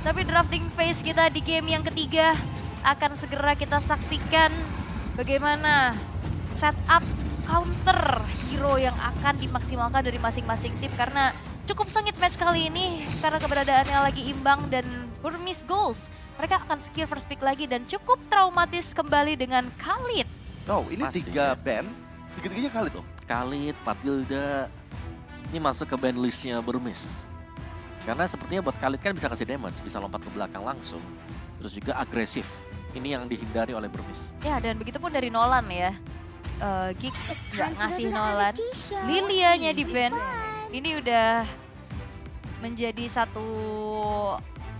Tapi drafting phase kita di game yang ketiga akan segera kita saksikan bagaimana setup counter hero yang akan dimaksimalkan dari masing-masing tim karena cukup sengit match kali ini karena keberadaannya lagi imbang dan Burmese Goals. Mereka akan secure first pick lagi dan cukup traumatis kembali dengan Khalid. Oh, ini Masih, 3 ya. band, tiga-tiganya kali tuh. Khalid, Matilda, ini masuk ke band listnya Burmese. Karena sepertinya buat Khalid kan bisa kasih damage, bisa lompat ke belakang langsung. Terus juga agresif. Ini yang dihindari oleh Burmese. Ya dan begitu pun dari Nolan ya. Geek nggak ngasih Nolan. Lilianya di band. Ini udah menjadi satu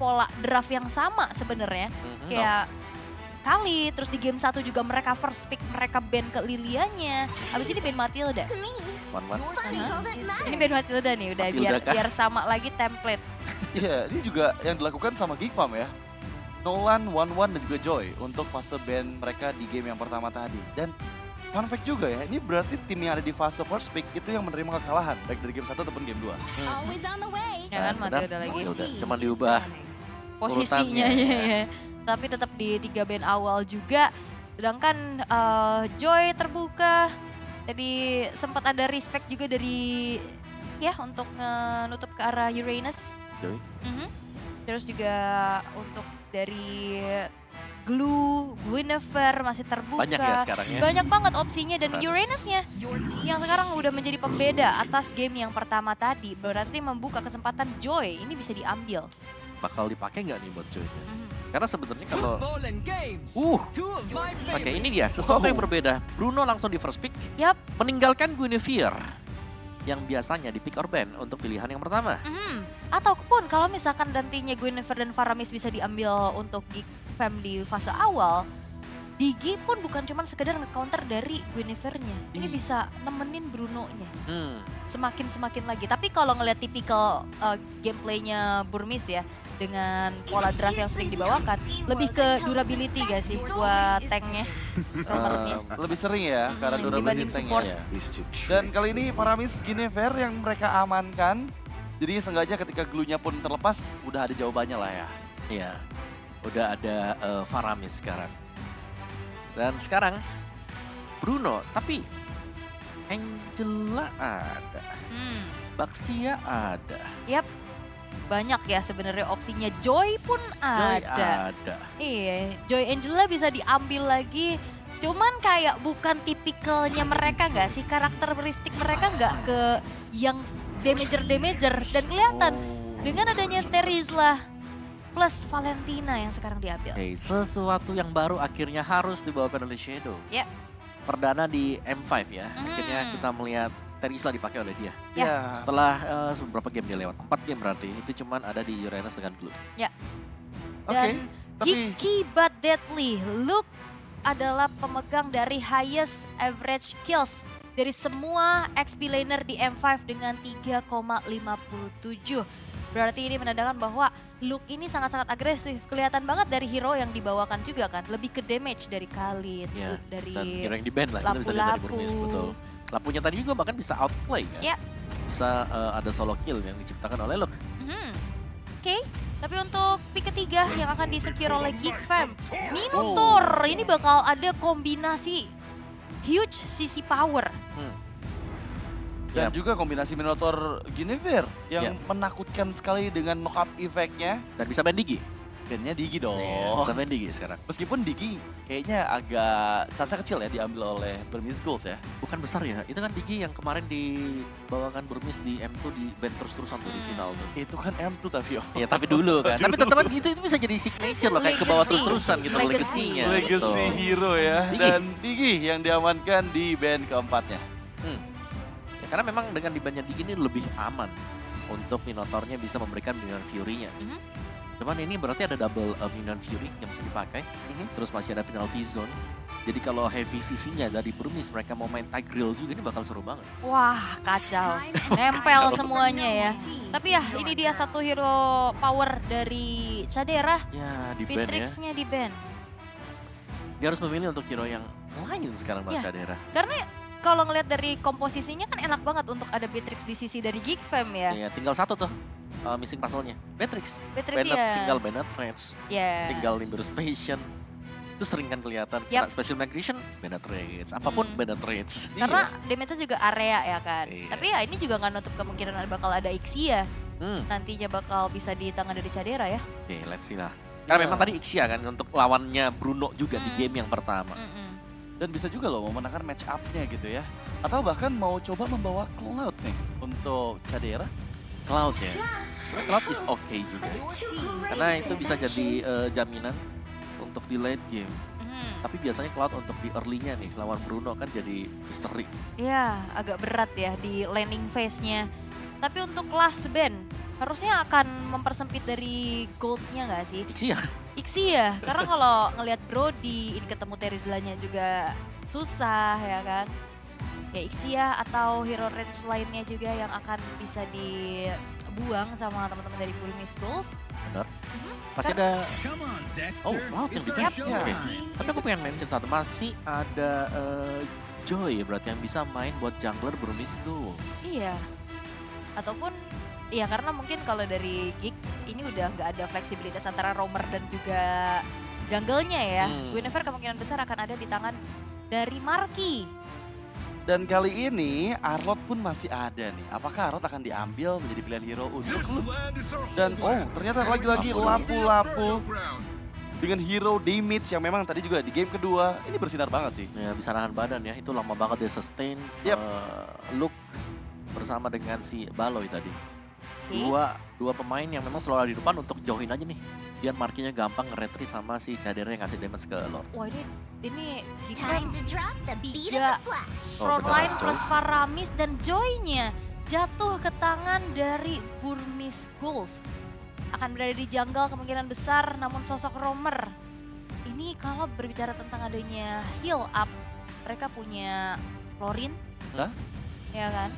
pola draft yang sama sebenarnya. Kayak kali, terus di game 1 juga mereka first pick, mereka ban ke Lilianya. Habis ini ban Matilda. One-one. Ini ban Matilda nih udah Matilda kah? biar sama lagi template. Iya, ini juga yang dilakukan sama Geek Farm ya. Nolan, One-One, dan juga Joy untuk fase band mereka di game yang pertama tadi. Dan fun fact juga ya, ini berarti tim yang ada di fase first pick itu yang menerima kekalahan, baik dari game 1 ataupun game 2. Ya kan Matilda lagi. Matilda, cuman diubah. Posisinya urutannya, ya. Tapi tetap di 3 band awal juga. Sedangkan Joy terbuka. Tadi sempat ada respect juga dari ya untuk nutup ke arah Uranus. Joy. Terus juga untuk dari Glue, Guinevere masih terbuka. Banyak ya sekarang ya. Banyak banget opsinya dan Uranus. Uranusnya yang sekarang udah menjadi pembeda atas game yang pertama tadi. Berarti membuka kesempatan Joy ini bisa diambil. Bakal dipakai nggak nih buat Joy? Mhm. Karena sebenarnya kalau Oke, oke ini dia sesuatu yang berbeda. Bruno langsung di first pick, Yap. meninggalkan Guinevere yang biasanya di pick or ban untuk pilihan yang pertama. Ataupun kalau misalkan nantinya Guinevere dan Faramis bisa diambil untuk Geek Fam di fase awal, Digi pun bukan cuma sekedar nge-counter dari Guinevere-nya. Ini bisa nemenin Bruno-nya. Semakin lagi. Tapi kalau ngeliat tipikal gameplaynya Burmese ya, dengan pola draft yang sering dibawakan, lebih ke durability gak sih buat tanknya, roamernya? Lebih sering ya, karena dibanding durability support. tanknya. Dan kali ini Faramis Guinevere yang mereka amankan. Jadi seenggaknya ketika glue-nya pun terlepas, udah ada jawabannya lah ya. Iya, udah ada Faramis sekarang. Dan sekarang Bruno, tapi Angela ada, Baxia ada, Yap, banyak ya sebenarnya opsinya. Joy pun Joy ada. ada. Iya, Joy Angela bisa diambil lagi. Cuman kayak bukan tipikalnya mereka nggak sih? Karakteristik mereka nggak ke yang damager-damager. Dan kelihatan dengan adanya Terizla plus Valentina yang sekarang diambil. Oke, sesuatu yang baru akhirnya harus dibawakan oleh Shadow. Ya. Perdana di M5 ya, akhirnya kita melihat Terizla dipakai oleh dia. Ya. Setelah beberapa game dia lewat, 4 game berarti, itu cuman ada di Uranus dengan Glue. Oke, Dan tapi Geeky but deadly, Luke adalah pemegang dari highest average kills dari semua XP laner di M5 dengan 3,57. Berarti ini menandakan bahwa Luke ini sangat-sangat agresif. Kelihatan banget dari hero yang dibawakan juga kan, lebih ke damage dari Khalid, Ya, dari dan hero yang di band lah, kita bisa lihat dari Burmese, betul. Lapunya tadi juga bahkan bisa outplay kan? Ya. Bisa ada solo kill yang diciptakan oleh Luke. Oke, tapi untuk pick ketiga yang akan di-secure oleh Geek Fam, Minotaur ini bakal ada kombinasi huge CC power. dan Yap. juga kombinasi Minotaur Guinevere yang Yap. menakutkan sekali dengan knock up effect-nya. Dan bisa band Digi. Bandnya Digi dong. Iya, bisa band Digi sekarang. Meskipun Digi kayaknya agak chance kecil ya diambil oleh Burmese Goals ya. Bukan besar ya, itu kan Digi yang kemarin dibawakan Burmese di M2 di band terus-terusan tuh di final tuh. Itu kan M2 tapi Ya tapi dulu kan, tapi tetap kan itu bisa jadi signature loh, kayak ke bawah Legacy. terus-terusan gitu, Legacy. legasinya. Legacy hero ya. Digi. Dan Digi yang diamankan di band keempatnya. Ya, karena memang dengan dibannya Digi ini lebih aman untuk Minotaurnya bisa memberikan Minion Fury-nya. Cuman ini berarti ada double Minion Fury yang bisa dipakai. Terus masih ada penalty zone. Jadi kalau heavy CC-nya dari Burmese mereka mau main Tigreal juga ini bakal seru banget. Wah, kacau. Nempel semuanya ya. Tapi ya, ini dia satu hero power dari Cadera. Ya di band ya. Pitrix-nya di band. Dia harus memilih untuk hero yang lain sekarang Mbak Ya. Cadera. Karena kalau ngelihat dari komposisinya kan enak banget untuk ada Pitrix di sisi dari Geek Fam ya. Ya tinggal satu tuh. missing puzzle-nya. Matrix. Beatrix Bennett, ya. tinggal Bennett Rage, Ya. tinggal Nimbus Passion. Itu sering kan kelihatan. Yap. Kena Special Migration, Bennett Rage. Apapun Bennett Rage. Karena damage-nya juga area ya kan. Iya. Tapi ya ini juga nggak nutup kemungkinan bakal ada Ixia. Nantinya bakal bisa di tangan dari Cadera ya. Oke, let's see lah. Karena memang tadi Ixia kan untuk lawannya Bruno juga di game yang pertama. Dan bisa juga loh memenangkan match up-nya gitu ya. Atau bahkan mau coba membawa Cloud nih untuk Cadera. Cloud ya. Sebenarnya Cloud is okay juga. Karena itu bisa jadi jaminan untuk di late game. Tapi biasanya Cloud untuk di early-nya nih lawan Bruno kan jadi misteri. Iya, agak berat ya di landing phase-nya. Tapi untuk last band, harusnya akan mempersempit dari gold-nya nggak sih? Ixia. Ixia, karena kalau ngelihat Brody, ini ketemu Terizlanya juga susah ya kan. Ya Ixia atau hero range lainnya juga yang akan bisa dibuang sama teman-teman dari Burmese Schools. Benar. Masih ada Oh, Cloud yang di Yap. Oke. Tapi aku pengen mention satu, masih ada Joy berarti yang bisa main buat jungler Burmese School. Iya. Ataupun ya karena mungkin kalau dari Geek ini udah nggak ada fleksibilitas antara roamer dan juga jungle-nya ya. Guinevere kemungkinan besar akan ada di tangan dari Marky. Dan kali ini Arlot pun masih ada nih. Apakah Arlot akan diambil menjadi pilihan hero untuk klub? Dan ternyata lagi-lagi lapu-lapu dengan hero damage yang memang tadi juga di game kedua ini bersinar banget sih. Ya bisa nahan badan ya, itu lama banget dia sustain. Yap. Look bersama dengan si Baloy tadi. Oke. Dua pemain yang memang selalu ada di depan untuk jauhin aja nih. Biar markinya gampang nge-retry sama si Cadera yang ngasih damage ke Lord. Wah ini Geek Time to drop the beat of tiga the flash. frontline benar, plus Faramis dan Joy-nya jatuh ke tangan dari Burmese Schools. Akan berada di jungle kemungkinan besar, namun sosok roamer. Ini kalau berbicara tentang adanya heal up, mereka punya Florin, Hah? ya kan?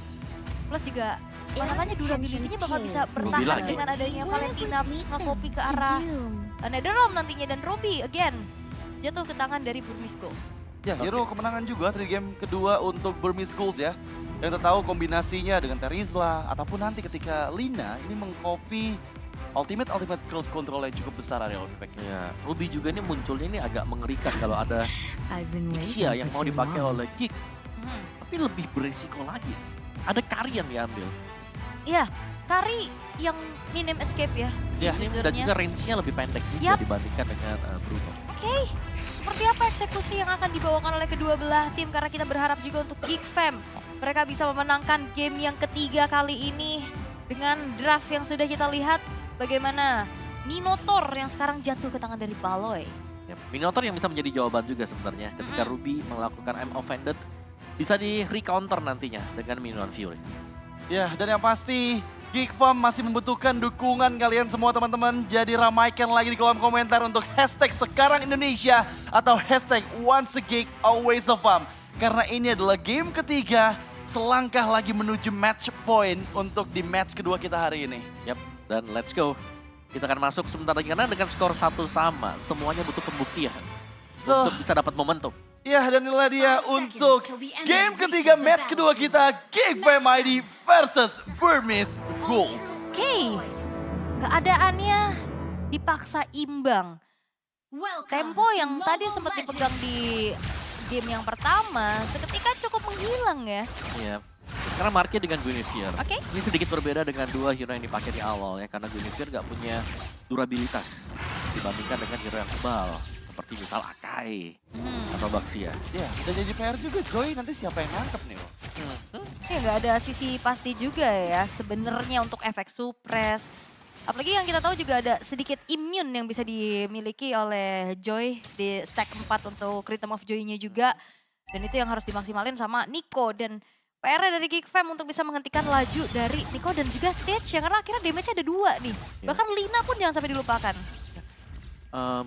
Plus juga makanya durability-nya bakal bisa Ruby bertahan lagi. dengan adanya Valentina nge-copy ke To arah doom. Netherrealm nantinya dan Ruby again jatuh ke tangan dari Burmese Schools. Ya, hero kemenangan juga dari game kedua untuk Burmese Schools ya. Yang kita tahu kombinasinya dengan Terizla ataupun nanti ketika Lina ini mengcopy ultimate crowd control yang cukup besar area of impact. Ya, Ruby juga ini munculnya ini agak mengerikan kalau ada I've been Ixia waiting yang for mau too dipakai long. oleh Geek. Tapi lebih berisiko lagi. Ada Kari yang diambil. Iya, Kari yang minim escape ya. Ya, dan Jujurnya. juga range-nya lebih pendek juga Yap. dibandingkan dengan Bruno. Oke, seperti apa eksekusi yang akan dibawakan oleh kedua belah tim karena kita berharap juga untuk Geek Fam. Mereka bisa memenangkan game yang ketiga kali ini dengan draft yang sudah kita lihat bagaimana Minotaur yang sekarang jatuh ke tangan dari Baloy. Ya, Minotaur yang bisa menjadi jawaban juga sebenarnya ketika Ruby melakukan I'm offended bisa di recounter nantinya dengan Minion Fury. Ya, dan yang pasti Geek Farm masih membutuhkan dukungan kalian semua teman-teman. Jadi ramaikan lagi di kolom komentar untuk hashtag sekarang Indonesia atau hashtag once a geek always a farm. Karena ini adalah game ketiga, selangkah lagi menuju match point untuk di match kedua kita hari ini. Yap, dan let's go. Kita akan masuk sebentar lagi karena dengan skor 1 sama, semuanya butuh pembuktian So, untuk bisa dapat momentum. ya dan inilah dia untuk game ketiga match kedua kita, Geek Fam ID versus Burmese Schools. Oke, keadaannya dipaksa imbang. Tempo yang tadi sempat dipegang di game yang pertama seketika cukup menghilang ya. Iya. Sekarang marknya dengan Guinevere. Oke. Ini sedikit berbeda dengan dua hero yang dipakai di awal ya, karena Guinevere nggak punya durabilitas dibandingkan dengan hero yang kebal seperti misal Akai atau Baxia. Ya, dan jadi PR juga Joy, nanti siapa yang nangkep nih? Ya nggak ada sisi pasti juga ya sebenarnya untuk efek suppress. Apalagi yang kita tahu juga ada sedikit immune yang bisa dimiliki oleh Joy di stack 4 untuk Rhythm of Joy-nya juga. Dan itu yang harus dimaksimalin sama Nico dan PR dari Geek Fam untuk bisa menghentikan laju dari Nico dan juga Stage ya karena akhirnya damage-nya ada 2 nih. Ya. Bahkan Lina pun jangan sampai dilupakan.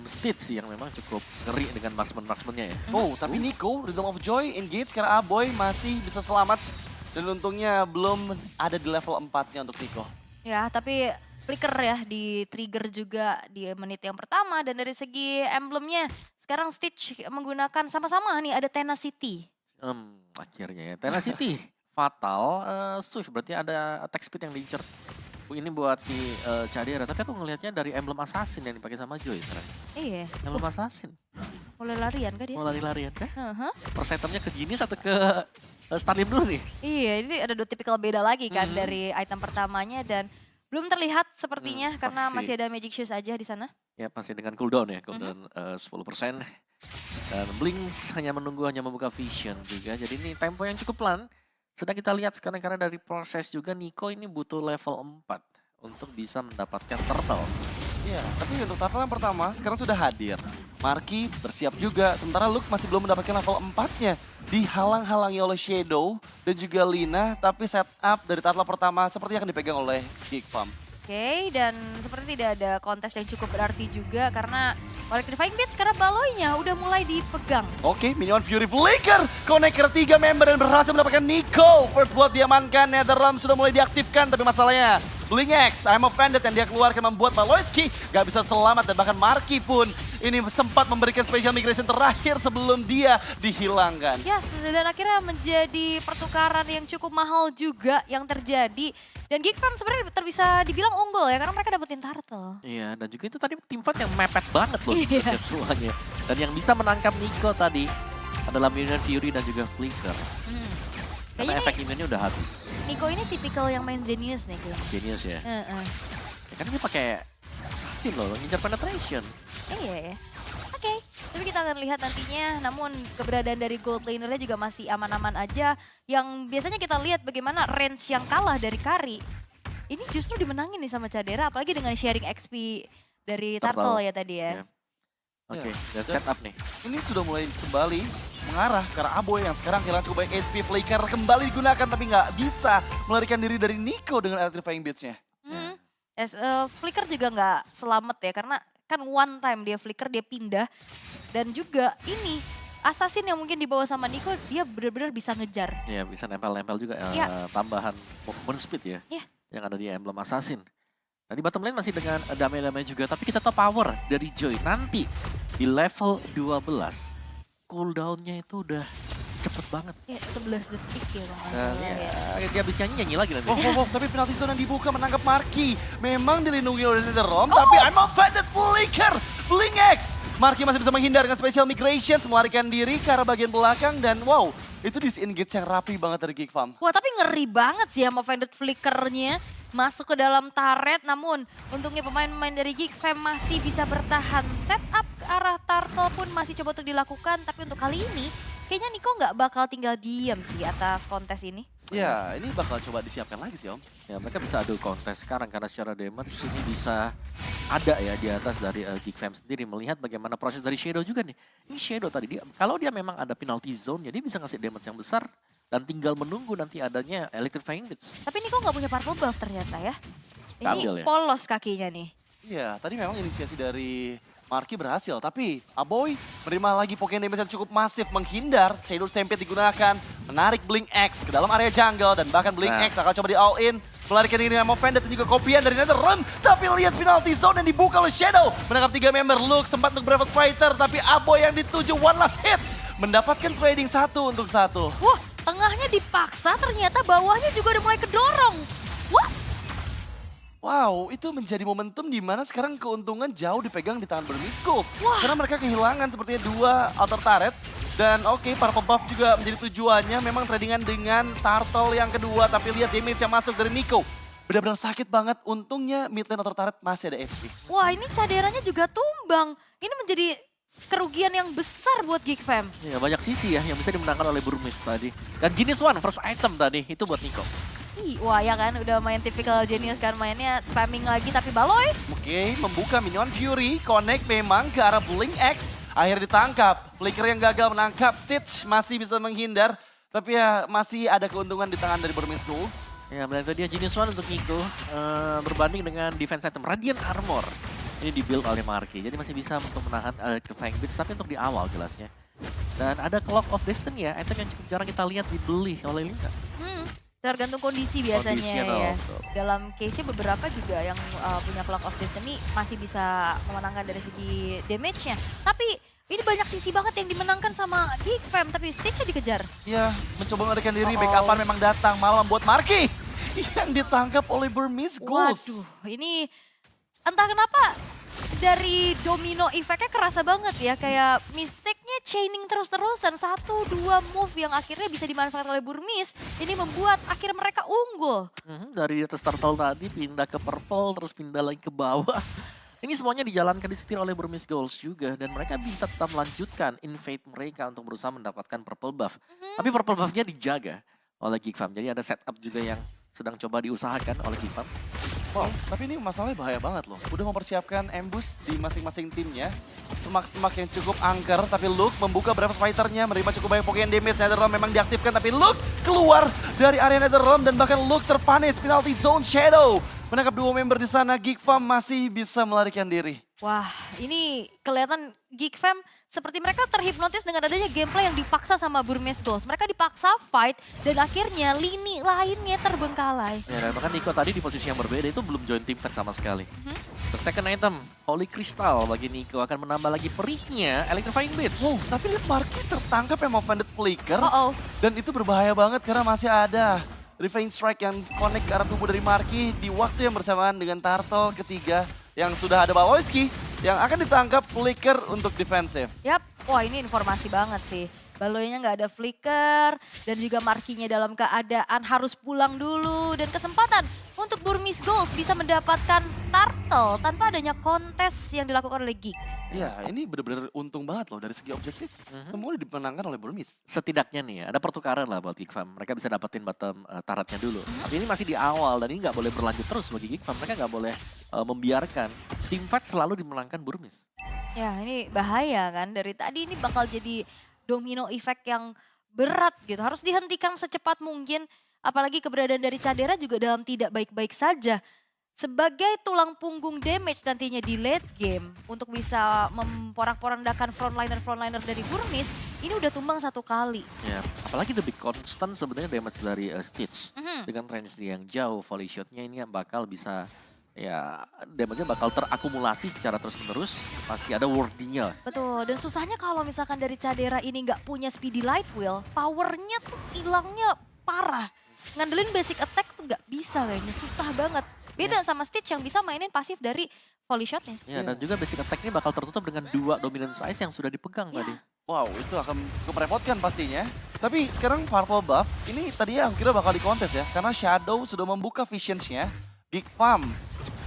Stitch sih yang memang cukup ngeri dengan marksman-marksmannya ya. Oh, tapi Nico, Rhythm of Joy, engage karena Aboy masih bisa selamat. Dan untungnya belum ada di level 4-nya untuk Nico. Ya tapi flicker ya di trigger juga di menit yang pertama. Dan dari segi emblemnya sekarang Stitch menggunakan sama-sama nih ada Tenacity. Akhirnya ya. Tenacity fatal, Swift berarti ada attack speed yang diincer. Ini buat si Cadera, tapi aku ngelihatnya dari emblem assassin yang dipakai sama Joy sekarang. Iya, Emblem assassin. mulai larian kan dia? Mau lari-larian kah? Heeh. Persetemnya ke Genius atau ke Starlim dulu nih? Iya, ini ada dua tipikal beda lagi kan Mhm. dari item pertamanya dan belum terlihat sepertinya karena masih masih. ada Magic Shoes aja di sana. Ya pasti dengan cooldown ya, cooldown 10%. Dan Blinks hanya membuka vision juga. Jadi ini tempo yang cukup pelan. Sedang kita lihat sekarang karena dari proses juga Nico ini butuh level 4 untuk bisa mendapatkan turtle. Iya, tapi untuk turtle yang pertama sekarang sudah hadir. Marky bersiap juga, sementara Luke masih belum mendapatkan level 4-nya. Dihalang-halangi oleh Shadow dan juga Lina, tapi setup dari turtle pertama seperti akan dipegang oleh Geek Farm. Oke, dan seperti tidak ada kontes yang cukup berarti juga karena Electrifying Beats karena baloinya udah mulai dipegang. Oke, Minion Fury Flicker connect ke 3 member dan berhasil mendapatkan Nico. First blood diamankan, Netherrealm sudah mulai diaktifkan, tapi masalahnya Blink X, I'm Offended yang dia keluarkan membuat Baloyski gak bisa selamat dan bahkan Marky pun ini sempat memberikan special migration terakhir sebelum dia dihilangkan. Yes, dan akhirnya menjadi pertukaran yang cukup mahal juga yang terjadi. Dan Geek Farm sebenarnya bisa dibilang unggul ya karena mereka dapetin turtle. Iya, dan juga itu tadi tim fight yang mepet banget loh Iya. sebenarnya semuanya. Dan yang bisa menangkap Nico tadi adalah Minion Fury dan juga Flicker. Karena Kayaknya efek immunnya udah habis. Nico ini tipikal yang main genius nih. Genius ya. Heeh. Ya kan dia pakai assassin loh, ngincar penetration. Iya ya. Oke, tapi kita akan lihat nantinya. Namun keberadaan dari gold lanernya juga masih aman-aman aja. Yang biasanya kita lihat bagaimana range yang kalah dari Kari. Ini justru dimenangin nih sama Cadera, apalagi dengan sharing XP dari Turtle ya tadi ya. Iya. Oke, Ya. dan setup nih. Ini sudah mulai kembali mengarah ke arah Aboy yang sekarang kehilangan cukup banyak HP. Flicker kembali digunakan tapi nggak bisa melarikan diri dari Nico dengan Electrifying Beats-nya. Flicker juga nggak selamat ya, karena kan one time dia Flicker, dia pindah. Dan juga ini, Assassin yang mungkin dibawa sama Nico, dia benar-benar bisa ngejar. Iya, bisa nempel-nempel juga Iya. tambahan movement speed ya. Iya. Yang ada di emblem assassin. Nah, di bottom lane masih dengan damai-damai juga, tapi kita tahu power dari Joy nanti di level 12. Cooldown-nya itu udah cepet banget. Ya, 11 detik ya Bang. Dan Ya. dia habis nyanyi lagi lagi. Tapi penalti zone yang dibuka menangkap Marky. Memang dilindungi oleh Netherrealm, tapi I'm Offended Flicker. Blink X. Marky masih bisa menghindar dengan special migration, melarikan diri ke arah bagian belakang dan wow, itu disengage yang rapi banget dari Geek Farm. Wah tapi ngeri banget sih sama Offended Flickernya. Masuk ke dalam turret, namun untungnya pemain-pemain dari Geek Fam masih bisa bertahan. Setup ke arah Turtle pun masih coba untuk dilakukan, tapi untuk kali ini kayaknya Nico nggak bakal tinggal diam sih atas kontes ini. Ya, ini bakal coba disiapkan lagi sih Om. Ya, mereka bisa adu kontes sekarang karena secara damage ini bisa ada ya di atas dari Geek Fam sendiri. Melihat bagaimana proses dari Shadow juga nih. Ini Shadow tadi, kalau dia memang ada penalty zone, dia bisa ngasih damage yang besar. Dan tinggal menunggu nanti adanya Electrifying Beats. Tapi Nico nggak punya purple buff ternyata ya. Ini Ambil ya? polos kakinya nih. Iya, tadi memang inisiasi dari Marky berhasil, tapi Aboy menerima lagi poken damage yang cukup masif, menghindar, Shadow Stampede digunakan, menarik Blink X ke dalam area jungle, dan bahkan Blink X akan coba di all in, melarikan diri I'm Offended dan juga kopian dari Netherrealm, tapi lihat penalty zone yang dibuka oleh Shadow, menangkap 3 member, Luke sempat untuk Bravos Fighter, tapi Aboy yang dituju one last hit, mendapatkan trading 1 untuk 1. Wah, tengahnya dipaksa ternyata bawahnya juga udah mulai kedorong. What? Wow, itu menjadi momentum di mana sekarang keuntungan jauh dipegang di tangan Burmese Skulls. Karena mereka kehilangan sepertinya 2 outer turret. Dan oke, para pembuff juga menjadi tujuannya. Memang tradingan dengan Turtle yang kedua. Tapi lihat damage yang masuk dari Nico. Benar-benar sakit banget. Untungnya mid lane outer turret masih ada HP. Wah ini caderannya juga tumbang. Ini menjadi kerugian yang besar buat Geek Fam. Ya, banyak sisi ya yang bisa dimenangkan oleh Burmese tadi. Dan Genius One first item tadi itu buat Nico. Wah ya kan udah main typical genius kan, mainnya spamming lagi tapi Baloy. Oke, membuka Minion Fury. Connect memang ke arah Blink X. Akhirnya ditangkap. Flicker yang gagal menangkap. Stitch masih bisa menghindar. Tapi ya masih ada keuntungan di tangan dari Burmese Skulls. Ya, melihat dia Genius One untuk Nico berbanding dengan defense item Radiant Armor. Ini dibuild oleh Marky, jadi masih bisa untuk menahan Electrifying Beats, tapi untuk di awal jelasnya. Dan ada Clock of Destiny ya, item yang cukup jarang kita lihat dibeli oleh Lina. Tergantung kondisi biasanya Kondisinya ya. betul. Dalam case-nya beberapa juga yang punya Clock of Destiny masih bisa memenangkan dari segi damage-nya. Tapi ini banyak sisi banget yang dimenangkan sama Geek Fam, tapi Stitch-nya dikejar. Ya, mencoba melarikan diri, backupan memang datang, malah membuat Marky yang ditangkap oleh Burmese Ghost. Waduh, ini entah kenapa dari domino efeknya kerasa banget ya. Kayak Mystic-nya chaining terus-terusan. 1-2 move yang akhirnya bisa dimanfaatkan oleh Burmese. Ini membuat akhirnya mereka unggul. Dari atas turtle tadi pindah ke purple, terus pindah lagi ke bawah. Ini semuanya dijalankan disetir oleh Burmese Ghost juga. Dan mereka bisa tetap melanjutkan invade mereka untuk berusaha mendapatkan purple buff. Tapi purple buff-nya dijaga oleh Geekfam. Jadi ada setup juga yang sedang coba diusahakan oleh Geekfam. Wow, tapi ini masalahnya bahaya banget loh. Udah mempersiapkan ambush di masing-masing timnya. Semak-semak yang cukup angker, tapi Luke membuka beberapa fighternya, menerima cukup banyak pokoknya damage. Netherrealm memang diaktifkan, tapi Luke keluar dari area Netherrealm dan bahkan Luke terpanis. Penalty zone Shadow menangkap 2 member di sana. Geekfam masih bisa melarikan diri. Wah, ini kelihatan Geekfam seperti mereka terhipnotis dengan adanya gameplay yang dipaksa sama Burmese Ghost. Mereka dipaksa fight dan akhirnya lini lainnya terbengkalai. Ya, dan bahkan Nico tadi di posisi yang berbeda itu belum join team fight sama sekali. Untuk second item, Holy Crystal bagi Nico akan menambah lagi perihnya Electrifying Blitz. Wow, tapi lihat Marky tertangkap yang Offended Flicker. Oh, Dan itu berbahaya banget karena masih ada Revenge Strike yang connect ke arah tubuh dari Marky di waktu yang bersamaan dengan Turtle ketiga yang sudah ada Baloyski yang akan ditangkap Flicker untuk defensif. Yap, wah ini informasi banget sih. Baloynya nggak ada flicker dan juga Markinya dalam keadaan harus pulang dulu. Dan kesempatan untuk Burmese Ghost bisa mendapatkan turtle tanpa adanya kontes yang dilakukan oleh Geek. Iya, ini benar-benar untung banget loh dari segi objektif. Semua dimenangkan oleh Burmese. Setidaknya nih ya, ada pertukaran lah buat Geekfam. Mereka bisa dapetin bottom turretnya dulu. Tapi ini masih di awal dan ini nggak boleh berlanjut terus bagi Geekfam. Mereka nggak boleh membiarkan team fight selalu dimenangkan Burmese. Ya ini bahaya kan, dari tadi ini bakal jadi domino effect yang berat gitu. Harus dihentikan secepat mungkin, apalagi keberadaan dari Cadera juga dalam tidak baik-baik saja. Sebagai tulang punggung damage nantinya di late game untuk bisa memporak-porandakan frontliner dari Burmese, ini udah tumbang 1 kali. Ya, apalagi lebih konstan sebenarnya damage dari Stitch. Dengan range yang jauh, volley shotnya ini yang bakal bisa, ya damage-nya bakal terakumulasi secara terus-menerus. Masih ada worthy-nya. Betul, dan susahnya kalau misalkan dari Cadera ini nggak punya speedy light wheel, powernya tuh hilangnya parah. Ngandelin basic attack tuh nggak bisa kayaknya, susah banget. Beda sama Stitch yang bisa mainin pasif dari volley shotnya. Ya, dan juga basic attack ini bakal tertutup dengan 2 dominance ice yang sudah dipegang tadi. Wow, itu akan cukup merepotkan pastinya. Tapi sekarang Purple Buff, ini tadinya aku kira bakal dikontes ya. Karena Shadow sudah membuka visions-nya. Geekfam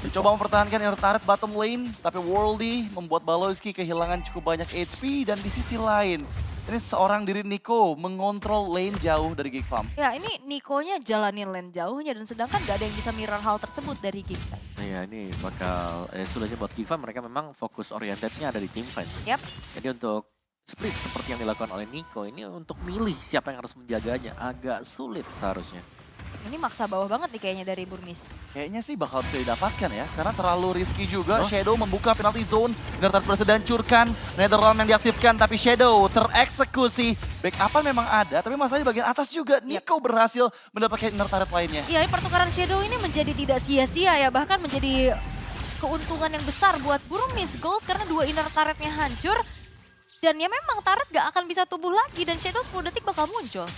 mencoba mempertahankan inner turret bottom lane. Tapi Worldy membuat Baloyski kehilangan cukup banyak HP. Dan di sisi lain, ini seorang diri Nico mengontrol lane jauh dari Geekfam. Ya ini Niko-nya jalanin lane jauhnya dan sedangkan gak ada yang bisa mirror hal tersebut dari Geekfam. Nah ya ini bakal, sulitnya buat Geekfam, mereka memang fokus orientednya ada di team fight. Yap. Jadi untuk split seperti yang dilakukan oleh Nico ini untuk milih siapa yang harus menjaganya agak sulit seharusnya. Ini maksa bawah banget nih kayaknya dari Burmese. Kayaknya sih bakal bisa didapatkan ya. Karena terlalu risky juga. Shadow membuka penalty zone. Inner turret berhasil dihancurkan. Netherrealm yang diaktifkan. Tapi Shadow tereksekusi. Backupan memang ada. Tapi masalahnya di bagian atas juga. Nico berhasil mendapatkan inner turret lainnya. Iya, pertukaran Shadow ini menjadi tidak sia-sia ya. Bahkan menjadi keuntungan yang besar buat Burmese Ghost. Karena 2 inner turretnya hancur. Dan ya memang turret gak akan bisa tumbuh lagi. Dan Shadow 10 detik bakal muncul.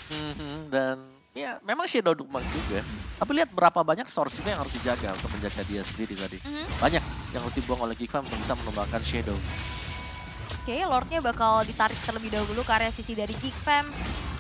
Dan ya memang Shadow Dukman juga. Tapi lihat berapa banyak source juga yang harus dijaga untuk menjaga dia sendiri tadi. Banyak yang harus dibuang oleh Geekfam untuk bisa menumbangkan Shadow. Oke, Lordnya bakal ditarik terlebih dahulu ke area sisi dari Geekfam.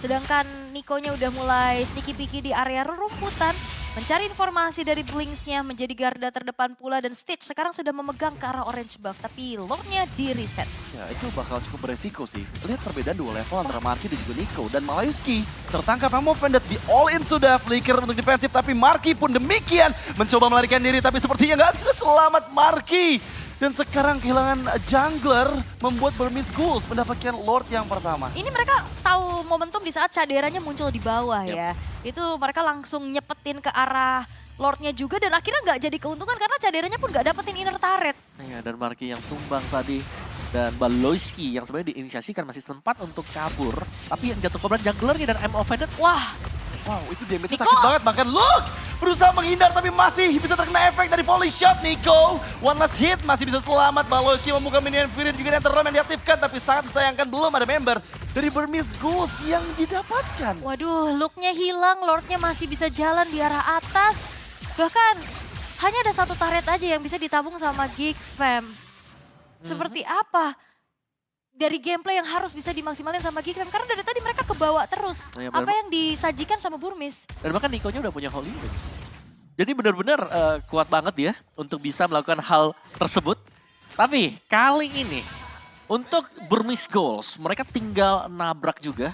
Sedangkan Niko-nya udah mulai sneaky-peeky di area rerumputan. Mencari informasi dari Blinks-nya menjadi garda terdepan pula. Dan Stitch sekarang sudah memegang ke arah orange buff. Tapi Lordnya di-reset. Ya itu bakal cukup beresiko sih. Lihat perbedaan 2 level antara Marky dan juga Nico. Dan Malayuski tertangkap yang offended di all-in sudah. Flicker untuk defensif tapi Marky pun demikian. Mencoba melarikan diri tapi sepertinya nggak bisa selamat Marky. Dan sekarang kehilangan jungler membuat Burmese Ghost mendapatkan Lord yang pertama. Ini mereka tahu momentum di saat Caderanya muncul di bawah ya. Itu mereka langsung nyepetin ke arah Lordnya juga dan akhirnya nggak jadi keuntungan karena Caderanya pun nggak dapetin inner turret. Ya, dan Marky yang tumbang tadi. Dan Baloyski yang sebenarnya diinisiasikan masih sempat untuk kabur. Tapi yang jatuh korban junglernya dan I'm offended. Wah, Wow, itu damage-nya Nico! sakit banget. Bahkan Luke berusaha menghindar tapi masih bisa terkena efek dari volley shot Nico. One last hit masih bisa selamat. Baloyski membuka minion Fury juga Netherrealm yang diaktifkan. Tapi sangat disayangkan belum ada member dari Burmese Ghouls yang didapatkan. Waduh, looknya hilang, Lordnya masih bisa jalan di arah atas. Bahkan hanya ada satu turret aja yang bisa ditabung sama Geek Fam. Seperti apa dari gameplay yang harus bisa dimaksimalin sama Geek Fam? Karena dari tadi mereka kebawa terus. Iya, Apa yang disajikan sama Burmese. Dan bahkan Niko-nya udah punya Holy Wings. Jadi benar-benar kuat banget ya untuk bisa melakukan hal tersebut. Tapi kali ini untuk Burmese Ghouls, mereka tinggal nabrak juga.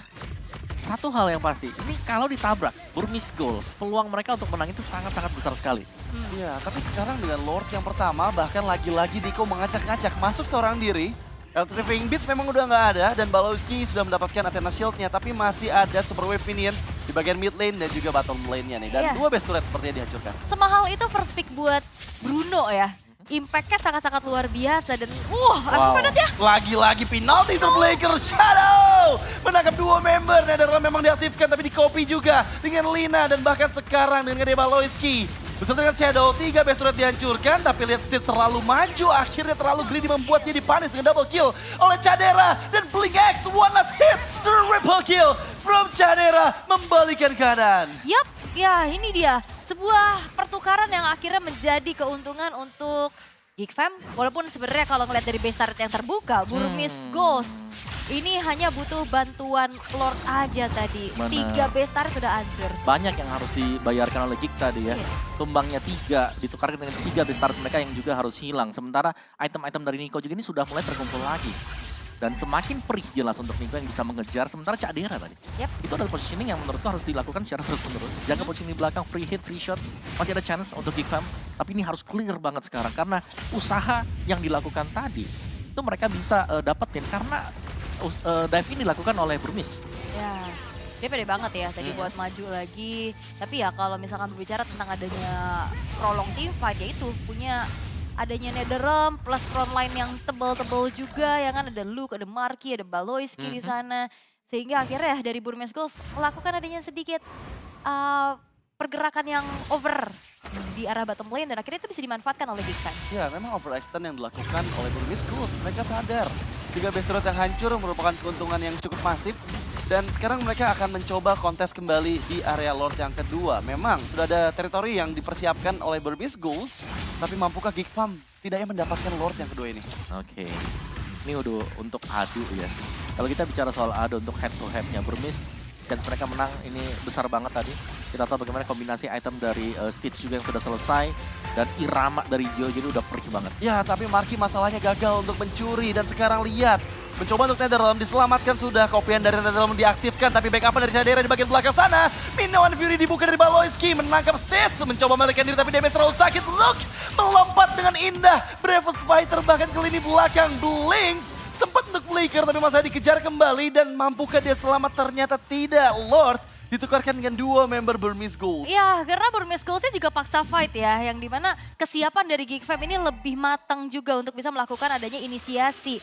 Satu hal yang pasti, ini kalau ditabrak Burmese Ghouls, peluang mereka untuk menang itu sangat-sangat besar sekali. Iya, tapi sekarang dengan Lord yang pertama, bahkan lagi-lagi Niko mengacak-ngacak masuk seorang diri. Electrifying Beats memang udah nggak ada dan Balowski sudah mendapatkan Athena Shield-nya, tapi masih ada Super Wave Minion di bagian mid lane dan juga bottom lane-nya nih. Dan Iya. dua base turret sepertinya dihancurkan. Semahal itu first pick buat Bruno ya. Impact-nya sangat-sangat luar biasa dan aduh padat ya. Lagi-lagi penalti Blaker Shadow menangkap dua member. Netherrealm memang diaktifkan tapi di copy juga dengan Lina dan bahkan sekarang dengan Gede Balowski. Beserta dengan Shadow, 3 base turret dihancurkan tapi lihat Stitch terlalu maju. Akhirnya terlalu greedy membuat dia dipanis dengan double kill oleh Cadera. Dan Blink X, one last hit, triple kill from Cadera membalikan keadaan. Yup, ya ini dia. Sebuah pertukaran yang akhirnya menjadi keuntungan untuk Geek Fam. Walaupun sebenarnya kalau ngeliat dari base turret yang terbuka, Burmese Ghost ini hanya butuh bantuan Lord aja tadi. Benar. 3 base turret sudah hancur. Banyak yang harus dibayarkan oleh Geek tadi ya. Iya. Tumbangnya 3, ditukarkan dengan 3 base turret mereka yang juga harus hilang. Sementara item-item dari Niko juga ini sudah mulai terkumpul lagi. Dan semakin perih jelas untuk Niko yang bisa mengejar, sementara Cadera tadi. Yep. Itu adalah positioning yang menurutku harus dilakukan secara terus-menerus. Jaga positioning di belakang, free hit, free shot. Masih ada chance untuk Geek Fam, tapi ini harus clear banget sekarang. Karena usaha yang dilakukan tadi, itu mereka bisa dapetin. Karena dive ini dilakukan oleh Burmese. Ya, dia pede banget ya tadi buat maju lagi. Tapi ya kalau misalkan berbicara tentang adanya prolong team fight, ya itu punya adanya Netherrealm plus front line yang tebal-tebal juga, ya kan ada Luke, ada Marky, ada Balowski di sana. Sehingga akhirnya dari Burmese Ghouls melakukan adanya sedikit pergerakan yang over di arah bottom lane dan akhirnya itu bisa dimanfaatkan oleh Geek Fam. Ya, memang overextend yang dilakukan oleh Burmese Ghouls. Mereka sadar 3 base turret yang hancur merupakan keuntungan yang cukup masif. Dan sekarang mereka akan mencoba kontes kembali di area Lord yang kedua. Memang sudah ada teritori yang dipersiapkan oleh Burmese Ghouls. Tapi mampukah Geek Fam setidaknya mendapatkan Lord yang kedua ini? Oke. Ini udah untuk adu ya. Kalau kita bicara soal adu untuk head to headnya Burmese, chance mereka menang ini besar banget tadi. Kita tahu bagaimana kombinasi item dari Stitch juga yang sudah selesai. Dan irama dari Gio jadi udah perih banget. Ya, tapi Marky masalahnya gagal untuk mencuri. Dan sekarang lihat, mencoba untuk Netherrealm diselamatkan sudah. Kopian dari Netherrealm diaktifkan, tapi backupan dari Cadera di bagian belakang sana. Minion Fury dibuka dari Balowski, menangkap Stitch. Mencoba melarikan diri, tapi damage terlalu sakit. Look, melompat dengan indah. Bravest Fighter bahkan ke lini belakang. Blinks sempat untuk flicker, tapi masa dikejar kembali. Dan mampukah dia selamat? Ternyata tidak. Lord ditukarkan dengan dua member Burmese Ghouls. Ya, karena Burmese Ghouls-nya juga paksa fight ya, yang dimana kesiapan dari Geek Fam ini lebih matang juga untuk bisa melakukan adanya inisiasi.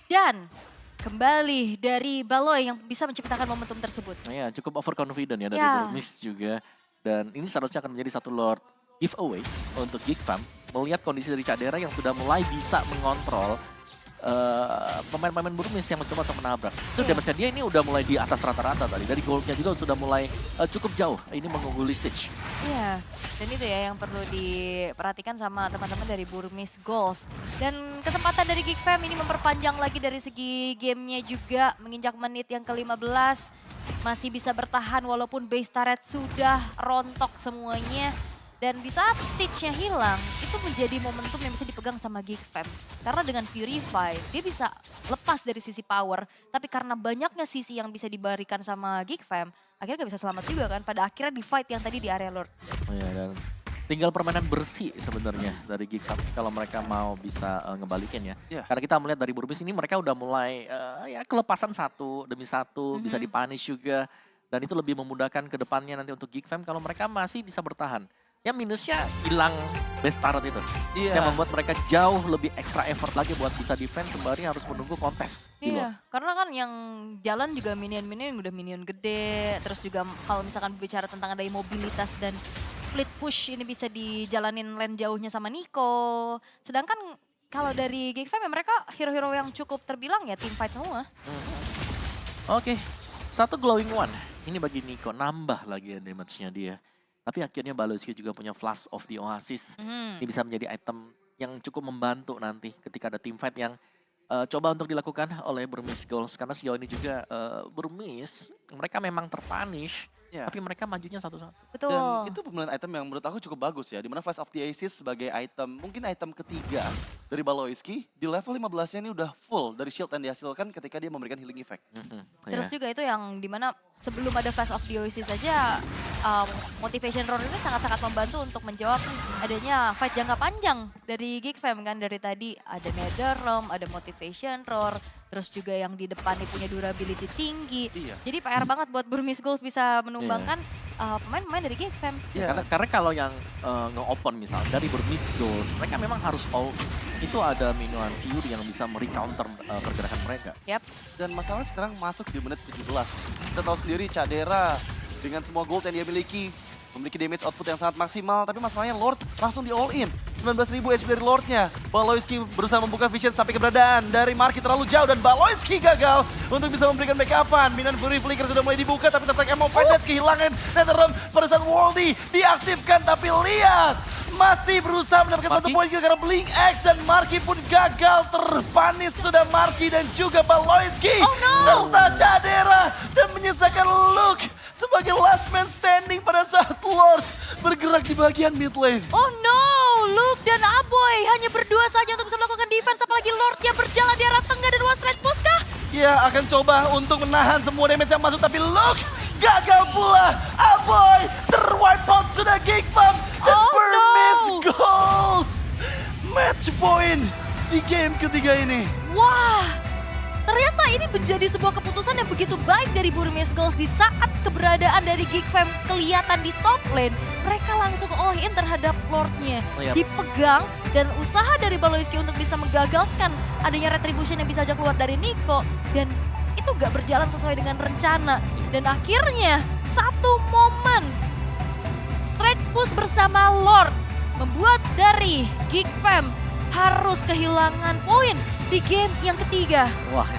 Dan kembali dari Baloy yang bisa menciptakan momentum tersebut. Nah ya, cukup overconfident ya dari Ya. Burmese juga. Dan ini seharusnya akan menjadi satu Lord giveaway untuk Geek Fam. Melihat kondisi dari Cadera yang sudah mulai bisa mengontrol pemain-pemain Burmese yang mencoba untuk menabrak. Itu damage dia ini udah mulai di atas rata-rata tadi. Dari goldnya juga sudah mulai cukup jauh. Ini mengungguli Stitch. Iya, dan itu ya yang perlu diperhatikan sama teman-teman dari Burmese Ghouls. Dan kesempatan dari Geek Fam ini memperpanjang lagi dari segi gamenya juga. Menginjak menit yang ke-15. Masih bisa bertahan walaupun base turret sudah rontok semuanya. Dan di saat Stitch-nya hilang, itu menjadi momentum yang bisa dipegang sama Geek Fam. Karena dengan Purify, dia bisa lepas dari sisi power. Tapi karena banyaknya sisi yang bisa diberikan sama Geek Fam, akhirnya gak bisa selamat juga kan. Pada akhirnya di fight yang tadi di area Lord. Oh ya, dan tinggal permainan bersih sebenarnya dari Geek Fam kalau mereka mau bisa ngebalikin ya. Iya. Karena kita melihat dari Burmese ini mereka udah mulai ya kelepasan satu demi satu, bisa dipunish juga. Dan itu lebih memudahkan ke depannya nanti untuk Geek Fam kalau mereka masih bisa bertahan. Ya minusnya hilang best turret itu. Iya. Yang membuat mereka jauh lebih extra effort lagi buat bisa defense sembari harus menunggu kontes di luar. Iya, karena kan yang jalan juga minion-minion yang udah minion gede. Terus juga kalau misalkan bicara tentang ada mobilitas dan split push ini bisa dijalanin lane jauhnya sama Niko. Sedangkan kalau dari Geek Fam ya mereka hero-hero yang cukup terbilang ya team fight semua. Oke, satu glowing one. Ini bagi Nico, nambah lagi damage-nya dia. Tapi akhirnya Baloski juga punya Flash of the Oasis. Ini bisa menjadi item yang cukup membantu nanti ketika ada teamfight yang coba untuk dilakukan oleh Burmese Goals. Karena sejauh ini juga Burmese, mereka memang terpunish. Ya. Tapi mereka majunya satu-satu. Betul. Dan itu pemilihan item yang menurut aku cukup bagus ya. Dimana Flash of the Oasis sebagai item, mungkin item ketiga dari Baloiski. Di level 15-nya ini udah full dari shield yang dihasilkan ketika dia memberikan healing effect. Terus juga itu yang dimana sebelum ada Flash of the Oasis saja, Motivation Roar ini sangat-sangat membantu untuk menjawab adanya fight jangka panjang dari Geek Fam kan. Dari tadi ada Netherrealm, ada Motivation Roar, terus juga yang di depan ini punya durability tinggi. Iya. Jadi PR banget buat Burmese Goals bisa menumbangkan pemain-pemain dari Geek Fam. Iya. Karena kalau yang nge-open misalnya dari Burmese Goals, mereka memang harus all itu ada Minuan Fury yang bisa merecounter pergerakan mereka. Dan masalahnya sekarang masuk di menit 17. Kita tahu sendiri Cadera dengan semua gold yang dia miliki, memiliki damage output yang sangat maksimal. Tapi masalahnya Lord langsung di all in. 19.000 HP dari Lordnya. Baloiski berusaha membuka vision sampai keberadaan dari Marky terlalu jauh. Dan Baloiski gagal untuk bisa memberikan backupan. Minuan Fury Flicker sudah mulai dibuka tapi tetap Emo Fendet kehilangan Netherrealm pada saat Worldy diaktifkan. Tapi lihat, masih berusaha mendapatkan 1 poin kill karena Blink X dan Marky pun gagal. Terpanis sudah Marky dan juga Baloiski serta Cadera dan menyisakan Luke sebagai last man standing pada saat Lord bergerak di bagian mid lane. Oh no, Luke dan Aboy hanya berdua saja untuk bisa melakukan defense, apalagi Lordnya berjalan di arah tengah dan one straight push kah? Ya, akan coba untuk menahan semua damage yang masuk, tapi Luke gagal pula. Aboy terwipe out sudah Geek Fam dan Burmese Goals. Match point di game ketiga ini. Wah, ternyata ini menjadi sebuah keputusan yang begitu baik dari Burmese Goals di saat keberadaan dari Geek Fam kelihatan di top lane. Mereka langsung all in terhadap Lordnya. Dipegang dan usaha dari Baloiski untuk bisa menggagalkan adanya retribution yang bisa aja keluar dari Nico. Dan itu gak berjalan sesuai dengan rencana. Dan akhirnya satu momen straight push bersama Lord membuat dari Geek Fam harus kehilangan poin di game yang ketiga. Wah,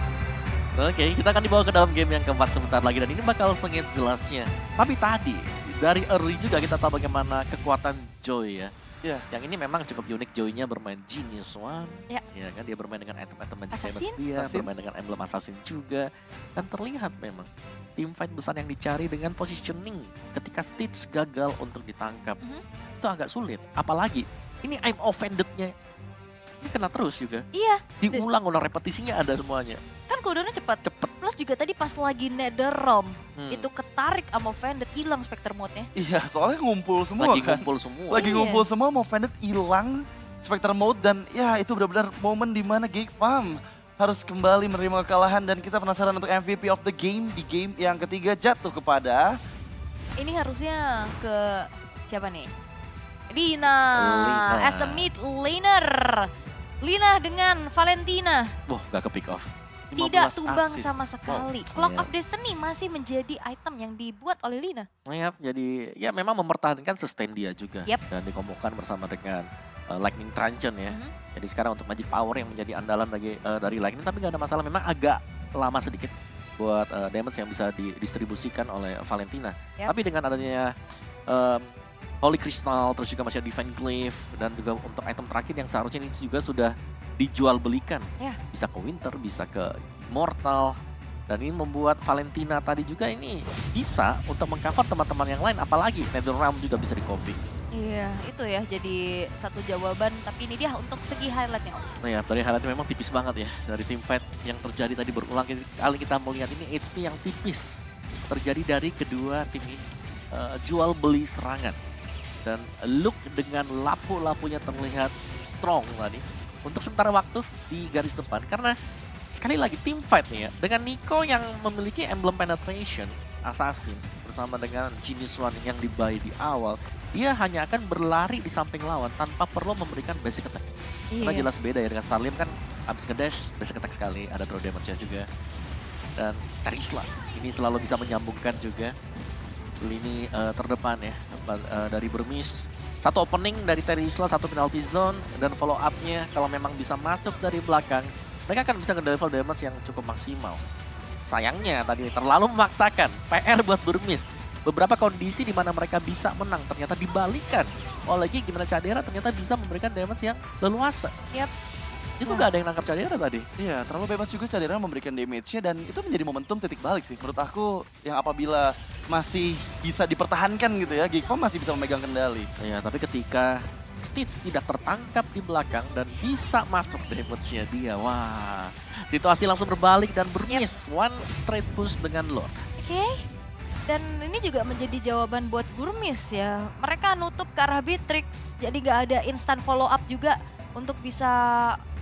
oke, kita akan dibawa ke dalam game yang keempat sebentar lagi dan ini bakal sengit jelasnya. Tapi tadi dari early juga kita tahu bagaimana kekuatan Joy ya. Ya. Yang ini memang cukup unik, Joy-nya bermain Genius One. Ya. Ya kan, dia bermain dengan item-item Magic Assassin. Damage dia, bermain dengan emblem Assassin juga. Dan terlihat memang team fight besar yang dicari dengan positioning ketika Stitch gagal untuk ditangkap. Itu agak sulit, apalagi ini I'm offended-nya ini kena terus juga. Iya. Diulang-ulang repetisinya ada semuanya. Kan cooldownnya cepat. Cepet. Plus juga tadi pas lagi Netherrealm itu ketarik sama Fended, hilang Spectre mode-nya. Iya, soalnya ngumpul semua Lagi kan. ngumpul semua. Lagi Iya. ngumpul semua, mau Fendet hilang Spectre mode dan ya itu benar-benar momen di mana Geek Fam harus kembali menerima kekalahan dan kita penasaran untuk MVP of the game di game yang ketiga jatuh kepada Ini harusnya ke siapa nih? Lina. As a mid laner. Lina dengan Valentina Wah, gak ke pick off. tidak 15 tumbang assist. sama sekali. Clock Iya. of Destiny masih menjadi item yang dibuat oleh Lina. Yap, jadi ya memang mempertahankan sustain dia juga. Yap. Dan dikombokan bersama dengan Lightning Truncheon ya. Jadi sekarang untuk Magic Power yang menjadi andalan dari Lightning, tapi gak ada masalah. Memang agak lama sedikit buat damage yang bisa didistribusikan oleh Valentina. Yap. Tapi dengan adanya Holy Crystal, terus juga masih ada Divine Glyph, dan juga untuk item terakhir yang seharusnya ini juga sudah dijual belikan. Ya. Bisa ke Winter, bisa ke Immortal. Dan ini membuat Valentina tadi juga ini bisa untuk mengcover teman-teman yang lain. Apalagi Netherrealm juga bisa di-copy. Iya, itu ya jadi satu jawaban. Tapi ini dia untuk segi highlightnya. Nah ya, dari highlightnya memang tipis banget ya. Dari team fight yang terjadi tadi berulang kali kita melihat ini HP yang tipis. Terjadi dari kedua tim ini. Jual beli serangan. Dan look dengan lapu-lapunya terlihat strong tadi. Untuk sementara waktu di garis depan. Karena sekali lagi team fight nih ya. Dengan Nico yang memiliki emblem penetration assassin. Bersama dengan Genius One yang dibuy di awal. Dia hanya akan berlari di samping lawan tanpa perlu memberikan basic attack. Karena jelas beda ya dengan Starlim kan abis ngedash basic attack sekali. Ada draw damage-nya juga. Dan Terisla ini selalu bisa menyambungkan juga lini terdepan ya dari Burmese. Satu opening dari Terisla, satu penalty zone, dan follow up-nya kalau memang bisa masuk dari belakang, mereka akan bisa nge-level damage yang cukup maksimal. sayangnya tadi terlalu memaksakan. PR buat Burmis. Beberapa kondisi di mana mereka bisa menang ternyata dibalikan oleh Gig, di mana Cadera ternyata bisa memberikan damage yang leluasa. Yap. Itu nggak ada yang nangkap Cadera tadi. Iya, terlalu bebas juga Cadera memberikan damage-nya dan itu menjadi momentum titik balik sih. Menurut aku yang apabila masih bisa dipertahankan gitu ya, Geekfam masih bisa memegang kendali. Ya, tapi ketika Stitch tidak tertangkap di belakang dan bisa masuk damage-nya dia, wah, situasi langsung berbalik dan Burmis one straight push dengan Lord. Oke. Dan ini juga menjadi jawaban buat Burmis ya. Mereka nutup ke arah Beatrix, jadi nggak ada instant follow up juga untuk bisa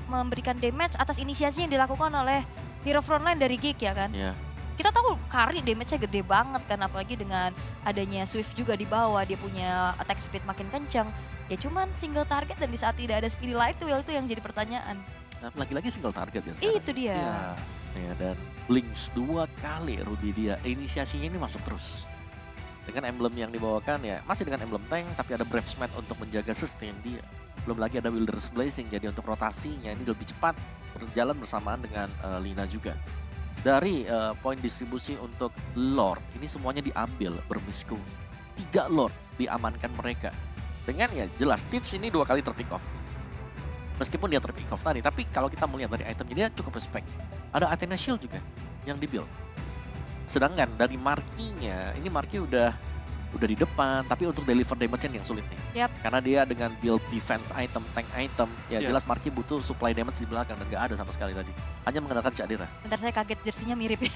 memberikan damage atas inisiasi yang dilakukan oleh hero frontline dari Geek ya kan. Ya. Kita tahu Kari damage-nya gede banget kan, apalagi dengan adanya Swift juga di bawah, dia punya attack speed makin kencang. Ya cuman single target dan di saat tidak ada Speedy Light Wheel itu yang jadi pertanyaan. Nah, lagi-lagi single target ya sekarang. Itu dia. Iya. Ya, dan Blinks 2 kali Ruby dia. Inisiasinya ini masuk terus. Dengan emblem yang dibawakan ya masih dengan emblem tank, tapi ada Brave Smite untuk menjaga sustain dia. Belum lagi ada Wilder's Blazing, jadi untuk rotasinya ini lebih cepat berjalan bersamaan dengan Lina juga. Dari poin distribusi untuk Lord, ini semuanya diambil Burmisku. 3 Lord diamankan mereka. Dengan ya jelas Stitch ini 2 kali terpick off. Meskipun dia terpick off tadi, tapi kalau kita melihat dari itemnya dia cukup respect. Ada Athena Shield juga yang di-build. Sedangkan dari Markinya, ini Marki udah di depan, tapi untuk deliver damage yang sulit nih. Yap. Karena dia dengan build defense item, tank item, ya Iya. jelas Marki butuh supply damage di belakang dan gak ada sama sekali tadi. Hanya mengandalkan Cadera. Bentar, saya kaget jersinya mirip ya.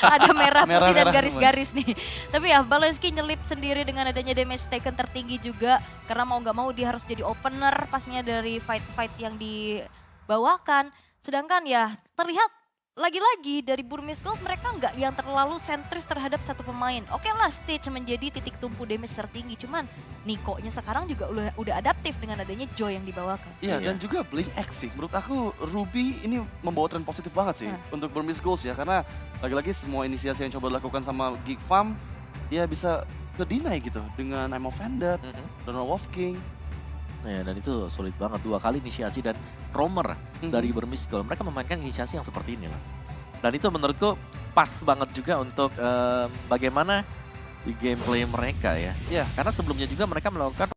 Ada merah, putih dan Merah-merah garis-garis nih. Tapi ya Balenski nyelip sendiri dengan adanya damage taken tertinggi juga. Karena mau nggak mau dia harus jadi opener pastinya dari fight-fight yang dibawakan. Sedangkan ya terlihat lagi-lagi dari Burmis Gold mereka nggak yang terlalu sentris terhadap satu pemain. Oke lah Stitch menjadi titik tumpu damage tertinggi. Cuman Niko-nya sekarang juga udah adaptif dengan adanya Joy yang dibawakan. Iya, Iya. dan juga Blink X sih. Menurut aku Ruby ini membawa tren positif banget sih untuk Burmese Goals ya. Karena lagi-lagi semua inisiasi yang coba dilakukan sama Geekfam, dia bisa ke-deny gitu. Dengan I'm Offended, Donald Wolf King. Ya, dan itu sulit banget 2 kali inisiasi dan roamer dari Burmese Gold. Mereka memainkan inisiasi yang seperti ini lah. Dan itu menurutku pas banget juga untuk bagaimana di gameplay mereka ya. Iya. Karena sebelumnya juga mereka melakukan